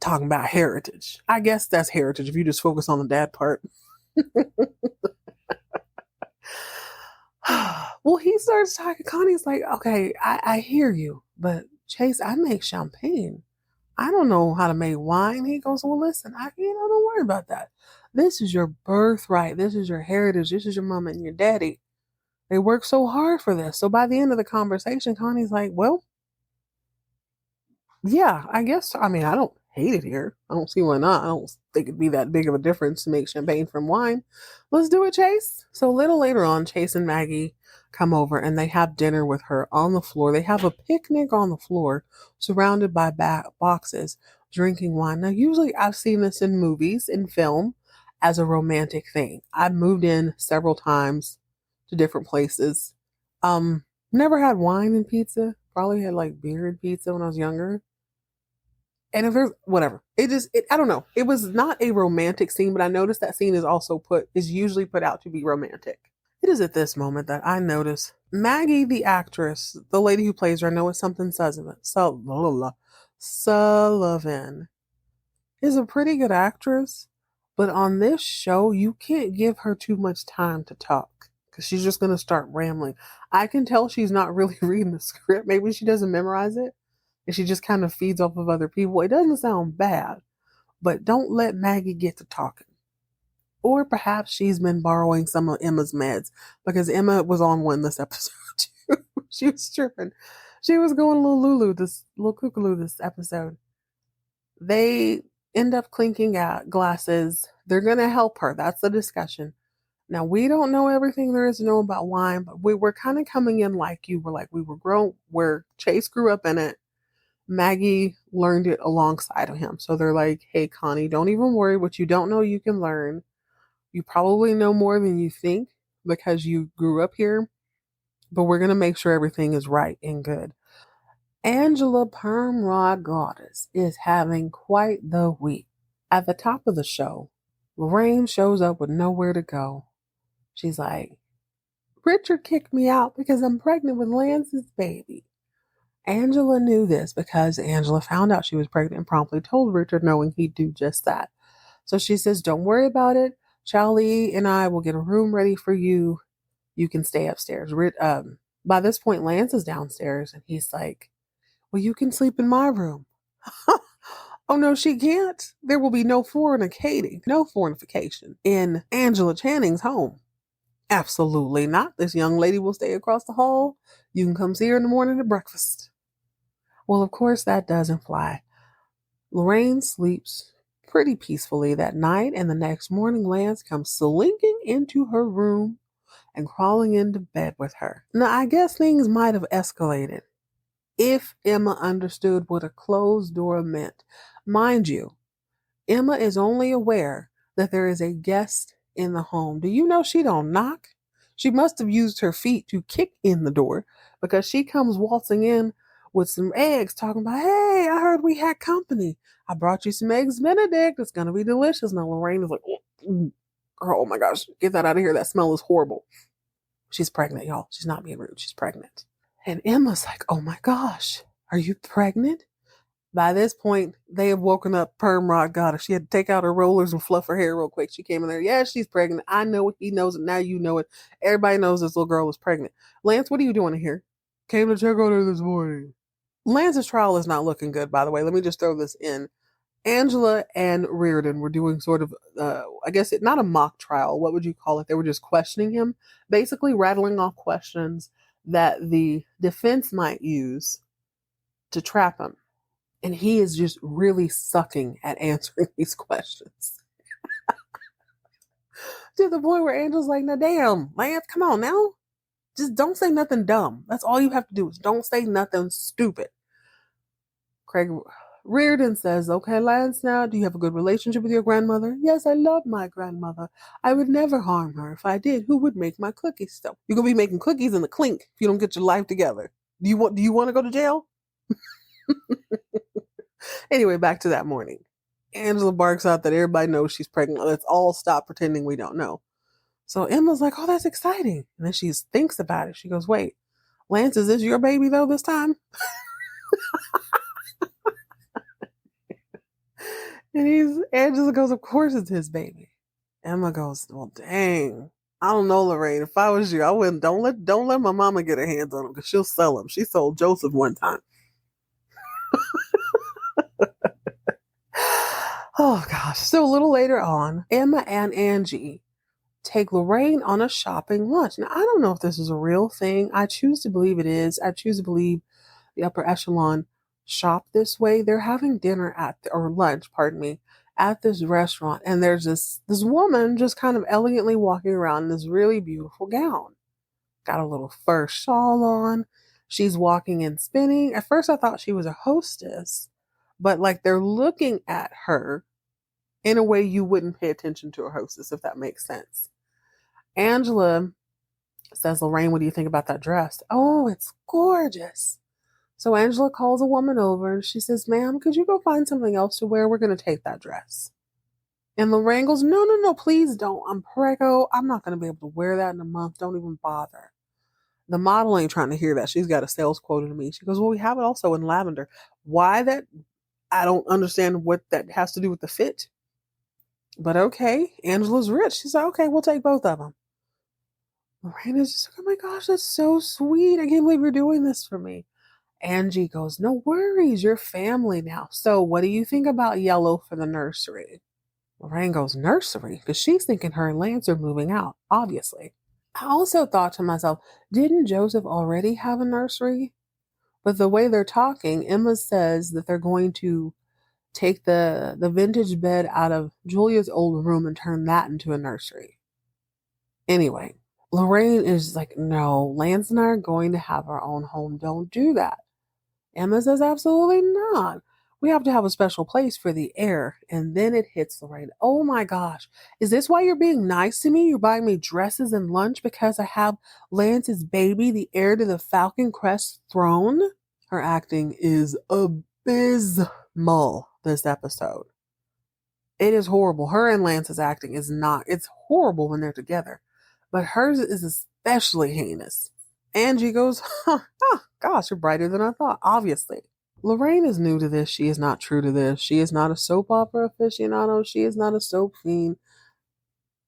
Talking about heritage. I guess that's heritage if you just focus on the dad part. Well, he starts talking. Connie's like, okay, I hear you, but Chase, I make champagne. I don't know how to make wine. He goes, well, listen, don't worry about that. This is your birthright. This is your heritage. This is your mama and your daddy. They worked so hard for this. So by the end of the conversation, Connie's like, well, yeah, I guess. I don't hate it here. I don't see why not. I don't think it'd be that big of a difference to make champagne from wine. Let's do it, Chase. So a little later on, Chase and Maggie come over and they have dinner with her on the floor. They have a picnic on the floor surrounded by boxes, drinking wine. Now, usually I've seen this in movies, in film, as a romantic thing. I've moved in several times to different places. Never had wine and pizza. Probably had like beer and pizza when I was younger. And if there's whatever, I don't know. It was not a romantic scene, but I noticed that scene is usually put out to be romantic. It is at this moment that I notice Maggie, the actress, the lady who plays her, I know it's something Sullivan, is a pretty good actress, but on this show, you can't give her too much time to talk because she's just going to start rambling. I can tell she's not really reading the script. Maybe she doesn't memorize it and she just kind of feeds off of other people. It doesn't sound bad, but don't let Maggie get to talking. Or perhaps she's been borrowing some of Emma's meds because Emma was on one this episode too. She was tripping. She was going a little kookaloo this episode. They end up clinking out glasses. They're going to help her. That's the discussion. Now, we don't know everything there is to know about wine, but we were kind of coming in like you were, like we were grown, where Chase grew up in it. Maggie learned it alongside of him. So they're like, hey, Connie, don't even worry. What you don't know, you can learn. You probably know more than you think because you grew up here, but we're going to make sure everything is right and good. Angela Permrod Goddess is having quite the week. At the top of the show, Lorraine shows up with nowhere to go. She's like, Richard kicked me out because I'm pregnant with Lance's baby. Angela knew this because Angela found out she was pregnant and promptly told Richard, knowing he'd do just that. So she says, don't worry about it. Charlie and I will get a room ready for you. You can stay upstairs. By this point, Lance is downstairs and he's like, well, you can sleep in my room. Oh, no, she can't. There will be no fornicating, no fornication in Angela Channing's home. Absolutely not. This young lady will stay across the hall. You can come see her in the morning at breakfast. Well, of course, that doesn't fly. Lorraine sleeps pretty peacefully that night, and the next morning, Lance comes slinking into her room and crawling into bed with her. Now, I guess things might have escalated if Emma understood what a closed door meant. Mind you, Emma is only aware that there is a guest in the home. Do you know she don't knock? She must have used her feet to kick in the door because she comes waltzing in with some eggs talking about, hey, I heard we had company. I brought you some eggs Benedict. It's going to be delicious. Now Lorraine is like, oh my gosh, get that out of here. That smell is horrible. She's pregnant, y'all. She's not being rude. She's pregnant. And Emma's like, oh my gosh, are you pregnant? By this point, they have woken up Permrod Goddess. She had to take out her rollers and fluff her hair real quick. She came in there. Yeah, she's pregnant. I know it. He knows it. Now you know it. Everybody knows this little girl is pregnant. Lance, what are you doing here? Came to check on her this morning. Lance's trial is not looking good, by the way. Let me just throw this in. Angela and Reardon were doing sort of, I guess, not a mock trial. What would you call it? They were just questioning him, basically rattling off questions that the defense might use to trap him. And he is just really sucking at answering these questions. To the point where Angela's like, now damn, Lance, come on now. Just don't say nothing dumb. That's all you have to do is don't say nothing stupid. Craig Reardon says, okay, Lance, now, do you have a good relationship with your grandmother? Yes, I love my grandmother. I would never harm her. If I did, who would make my cookies still? You're going to be making cookies in the clink if you don't get your life together. Do you want to go to jail? Anyway, back to that morning. Angela barks out that everybody knows she's pregnant. Let's all stop pretending we don't know. So Emma's like, oh, that's exciting. And then she thinks about it. She goes, wait, Lance, is this your baby though this time? And Angela goes, of course it's his baby. Emma goes, well, dang. I don't know, Lorraine. If I was you, I wouldn't. Don't let my mama get her hands on him because she'll sell him. She sold Joseph one time. Oh gosh. So a little later on, Emma and Angie take Lorraine on a shopping lunch. Now, I don't know if this is a real thing. I choose to believe it is. I choose to believe the upper echelon shop this way. They're having dinner or lunch, pardon me, at this restaurant. And there's this woman just kind of elegantly walking around in this really beautiful gown. Got a little fur shawl on. She's walking and spinning. At first I thought she was a hostess, but like they're looking at her in a way you wouldn't pay attention to a hostess, if that makes sense. Angela says, Lorraine, what do you think about that dress? Oh, it's gorgeous. So Angela calls a woman over and she says, ma'am, could you go find something else to wear? We're going to take that dress. And Lorraine goes, no, no, no, please don't. I'm preggo. I'm not going to be able to wear that in a month. Don't even bother. The model ain't trying to hear that. She's got a sales quota to meet. She goes, well, we have it also in lavender. Why that? I don't understand what that has to do with the fit. But okay, Angela's rich. She's like, okay, we'll take both of them. Lorraine is just like, oh my gosh, that's so sweet. I can't believe you're doing this for me. Angie goes, no worries, you're family now. So what do you think about yellow for the nursery? Lorraine goes, nursery? Because she's thinking her and Lance are moving out, obviously. I also thought to myself, didn't Joseph already have a nursery? But the way they're talking, Emma says that they're going to take the vintage bed out of Julia's old room and turn that into a nursery. Anyway, Lorraine is like, no, Lance and I are going to have our own home. Don't do that. Emma says, absolutely not. We have to have a special place for the heir. And then it hits Lorraine. Oh my gosh. Is this why you're being nice to me? You're buying me dresses and lunch because I have Lance's baby, the heir to the Falcon Crest throne? Her acting is abysmal this episode. It is horrible. Her and Lance's acting is not. It's horrible when they're together. But hers is especially heinous. Angie goes, gosh, you're brighter than I thought, obviously. Lorraine is new to this. She is not true to this. She is not a soap opera aficionado. She is not a soap fiend.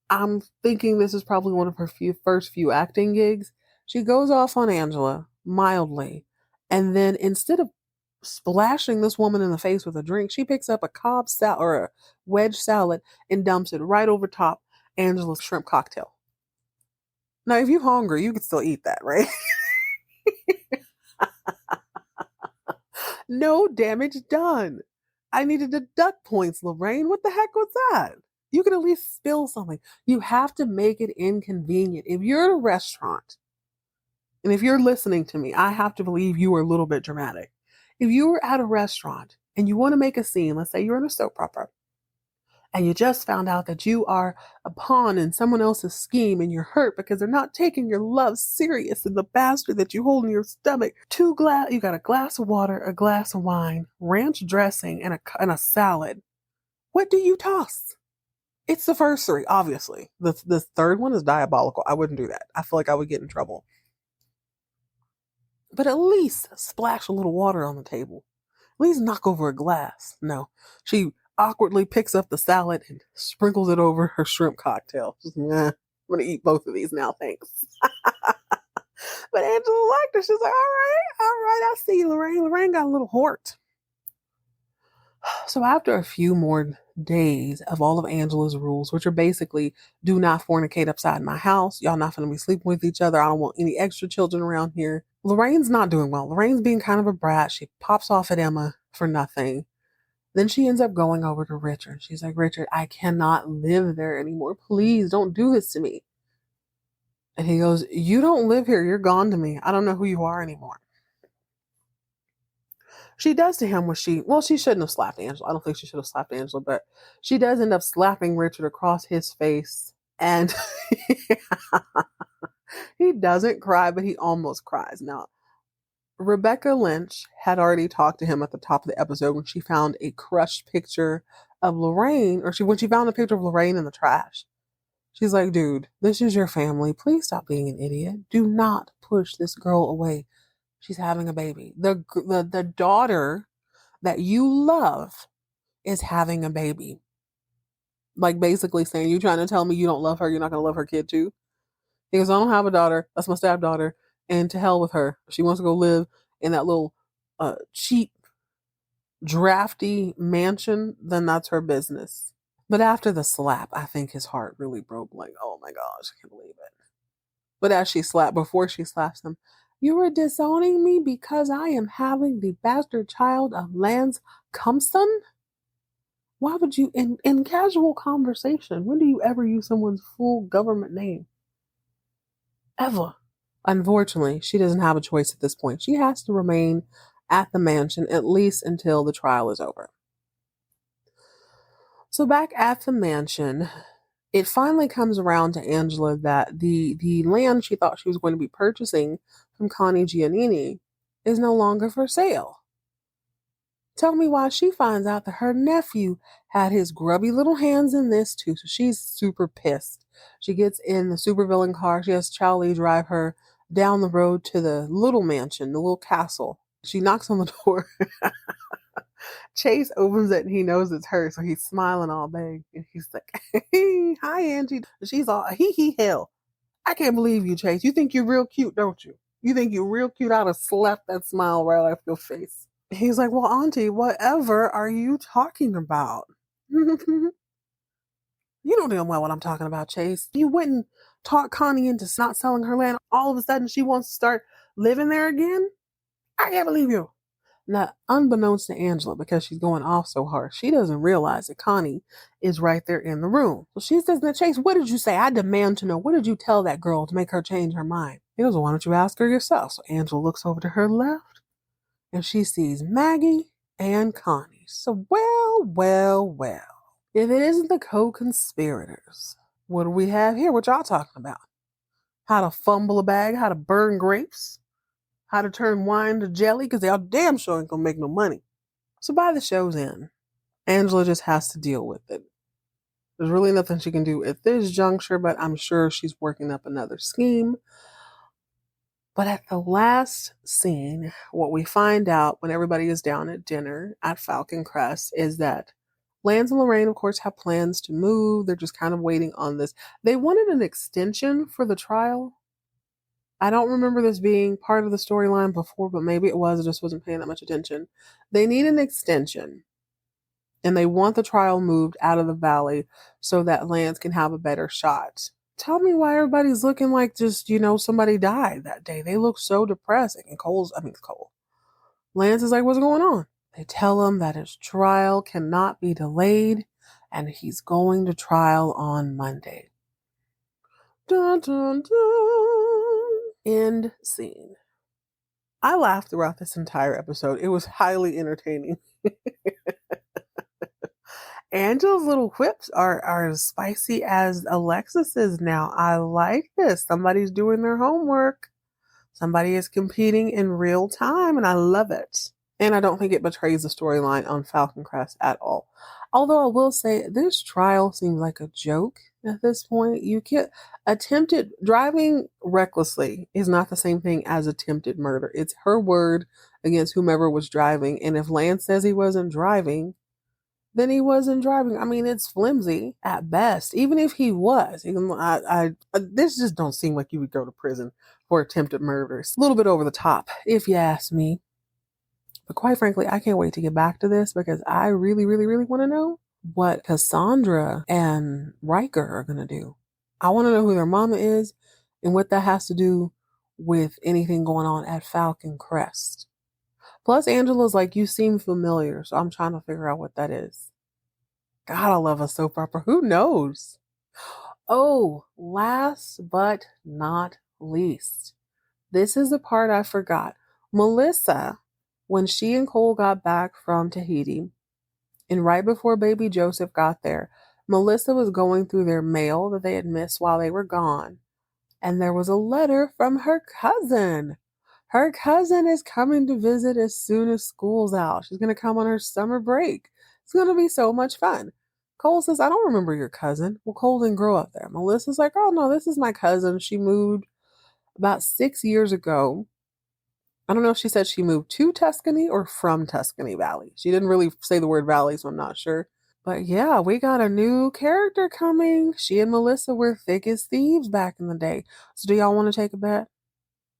I'm thinking this is probably one of her first few acting gigs. She goes off on Angela, mildly. And then instead of splashing this woman in the face with a drink, she picks up a Cobb salad or a wedge salad and dumps it right over top Angela's shrimp cocktail. Now, if you're hungry, you can still eat that, right? No damage done. I needed to deduct points, Lorraine. What the heck was that? You could at least spill something. You have to make it inconvenient. If you're at a restaurant, and if you're listening to me, I have to believe you are a little bit dramatic. If you were at a restaurant and you want to make a scene, let's say you're in a soap opera, and you just found out that you are a pawn in someone else's scheme and you're hurt because they're not taking your love serious and the bastard that you hold in your stomach. You got a glass of water, a glass of wine, ranch dressing, and a salad. What do you toss? It's the first three, obviously. The third one is diabolical. I wouldn't do that. I feel like I would get in trouble. But at least splash a little water on the table. At least knock over a glass. No. She awkwardly picks up the salad and sprinkles it over her shrimp cocktail. Just, I'm going to eat both of these now, thanks. But Angela liked her. She's like, all right, I see you, Lorraine. Lorraine got a little hort. So after a few more days of all of Angela's rules, which are basically do not fornicate upside my house, y'all not going to be sleeping with each other, I don't want any extra children around here. Lorraine's not doing well. Lorraine's being kind of a brat. She pops off at Emma for nothing. Then she ends up going over to Richard. She's like, Richard, I cannot live there anymore. Please don't do this to me. And he goes, you don't live here. You're gone to me. I don't know who you are anymore. She does to him what she shouldn't have slapped Angela. I don't think she should have slapped Angela, but she does end up slapping Richard across his face. And he doesn't cry, but he almost cries. Now, Rebecca Lynch had already talked to him at the top of the episode when she found a crushed picture of Lorraine, when she found a picture of Lorraine in the trash. She's like, dude, this is your family. Please stop being an idiot. Do not push this girl away. She's having a baby. The daughter that you love is having a baby. Like basically saying, you trying to tell me you don't love her, you're not going to love her kid too? He goes, I don't have a daughter. That's my stepdaughter. And to hell with her. If she wants to go live in that little cheap, drafty mansion, then that's her business. But after the slap, I think his heart really broke. Like, oh my gosh, I can't believe it. But before she slaps him, You are disowning me because I am having the bastard child of Lance Compson? Why would you, in casual conversation, when do you ever use someone's full government name? Ever. Unfortunately, she doesn't have a choice at this point. She has to remain at the mansion at least until the trial is over. So back at the mansion, it finally comes around to Angela that the land she thought she was going to be purchasing from Connie Giannini is no longer for sale. Tell me why she finds out that her nephew had his grubby little hands in this too. So she's super pissed. She gets in the supervillain car. She has Charlie drive her down the road to the little mansion, the little castle. She knocks on the door. Chase opens it and he knows it's her, so he's smiling all big. And he's like, hey, hi, Angie. She's all, hell. I can't believe you, Chase. You think you're real cute, don't you? You think you're real cute? I'd have slapped that smile right off your face. He's like, well, Auntie, whatever are you talking about? You don't know what I'm talking about, Chase. You wouldn't talk Connie into not selling her land. All of a sudden, she wants to start living there again? I can't believe you. Now, unbeknownst to Angela, because she's going off so hard, she doesn't realize that Connie is right there in the room. So she says, now, Chase, what did you say? I demand to know. What did you tell that girl to make her change her mind? He goes, well, why don't you ask her yourself? So Angela looks over to her left, and she sees Maggie and Connie. So, well. If it isn't the co-conspirators, what do we have here? What y'all talking about? How to fumble a bag, how to burn grapes, how to turn wine to jelly, because they all damn sure ain't gonna make no money. So by the show's end, Angela just has to deal with it. There's really nothing she can do at this juncture, but I'm sure she's working up another scheme. But at the last scene, what we find out when everybody is down at dinner at Falcon Crest is that Lance and Lorraine, of course, have plans to move. They're just kind of waiting on this. They wanted an extension for the trial. I don't remember this being part of the storyline before, but maybe it was. I just wasn't paying that much attention. They need an extension, and they want the trial moved out of the valley so that Lance can have a better shot. Tell me why everybody's looking like just, somebody died that day. They look so depressing. And Cole. Lance is like, what's going on? They tell him that his trial cannot be delayed, and he's going to trial on Monday. Dun, dun, dun. End scene. I laughed throughout this entire episode. It was highly entertaining. Angela's little quips are as spicy as Alexis's now. I like this. Somebody's doing their homework. Somebody is competing in real time, and I love it. And I don't think it betrays the storyline on Falcon Crest at all. Although I will say this trial seems like a joke at this point. You can't attempted driving recklessly is not the same thing as attempted murder. It's her word against whomever was driving. And if Lance says he wasn't driving, then he wasn't driving. I mean, it's flimsy at best. Even if he was, this just don't seem like you would go to prison for attempted murder. It's a little bit over the top, if you ask me. But quite frankly, I can't wait to get back to this because I really, really, really want to know what Cassandra and Riker are going to do. I want to know who their mama is and what that has to do with anything going on at Falcon Crest. Plus, Angela's like, you seem familiar, so I'm trying to figure out what that is. God, I love a soap opera. Who knows? Oh, last but not least, this is the part I forgot. Melissa, when she and Cole got back from Tahiti, and right before baby Joseph got there, Melissa was going through their mail that they had missed while they were gone. And there was a letter from her cousin. Her cousin is coming to visit as soon as school's out. She's going to come on her summer break. It's going to be so much fun. Cole says, I don't remember your cousin. Well, Cole didn't grow up there. Melissa's like, oh no, this is my cousin. She moved about 6 years ago. I don't know if she said she moved to Tuscany or from Tuscany Valley. She didn't really say the word valley, so I'm not sure. But yeah, we got a new character coming. She and Melissa were thick as thieves back in the day. So do y'all want to take a bet?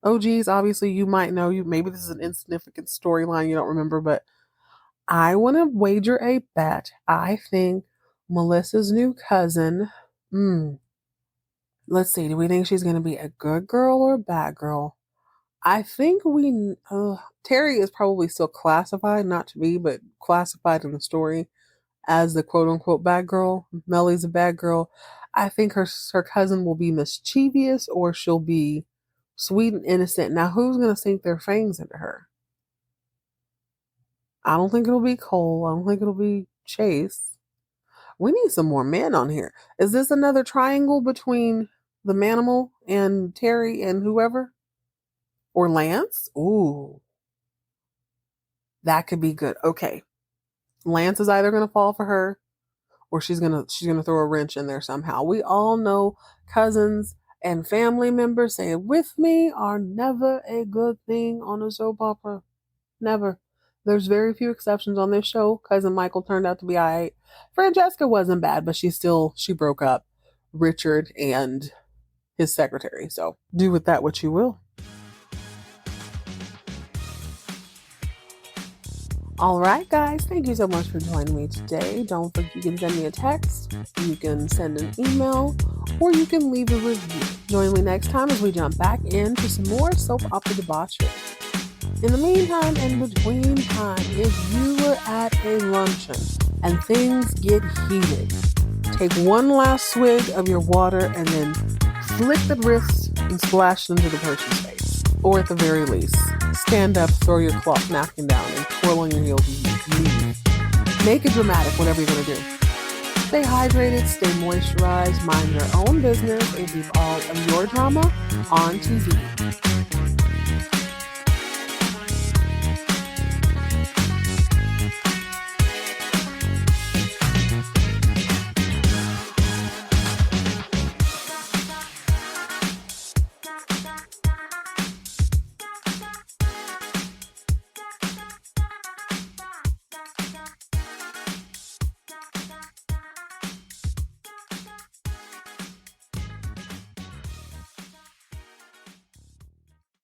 Oh geez, obviously you might know. Maybe this is an insignificant storyline you don't remember, but I want to wager a bet. I think Melissa's new cousin, let's see, do we think she's going to be a good girl or a bad girl? I think Terry is probably still classified, not to be, but classified in the story as the quote unquote bad girl. Mellie's a bad girl. I think her cousin will be mischievous or she'll be sweet and innocent. Now, who's going to sink their fangs into her? I don't think it'll be Cole. I don't think it'll be Chase. We need some more men on here. Is this another triangle between the Manimal and Terry and whoever? Or Lance? Ooh, that could be good. Okay. Lance is either going to fall for her or she's gonna throw a wrench in there somehow. We all know cousins and family members, say it with me, are never a good thing on a soap opera. Never. There's very few exceptions on this show. Cousin Michael turned out to be alright. Francesca wasn't bad, but she broke up Richard and his secretary. So do with that what you will. All right, guys, thank you so much for joining me today. Don't forget you can send me a text, you can send an email, or you can leave a review. Join me next time as we jump back into some more soap opera debauchery. In the meantime, in between time, if you were at a luncheon and things get heated, take one last swig of your water and then flick the wrist and splash it into the person's face. Or at the very least, stand up, throw your cloth napkin down, and twirl on your heels and leave. Make it dramatic, whatever you're going to do. Stay hydrated, stay moisturized, mind your own business, and keep all of your drama on TV.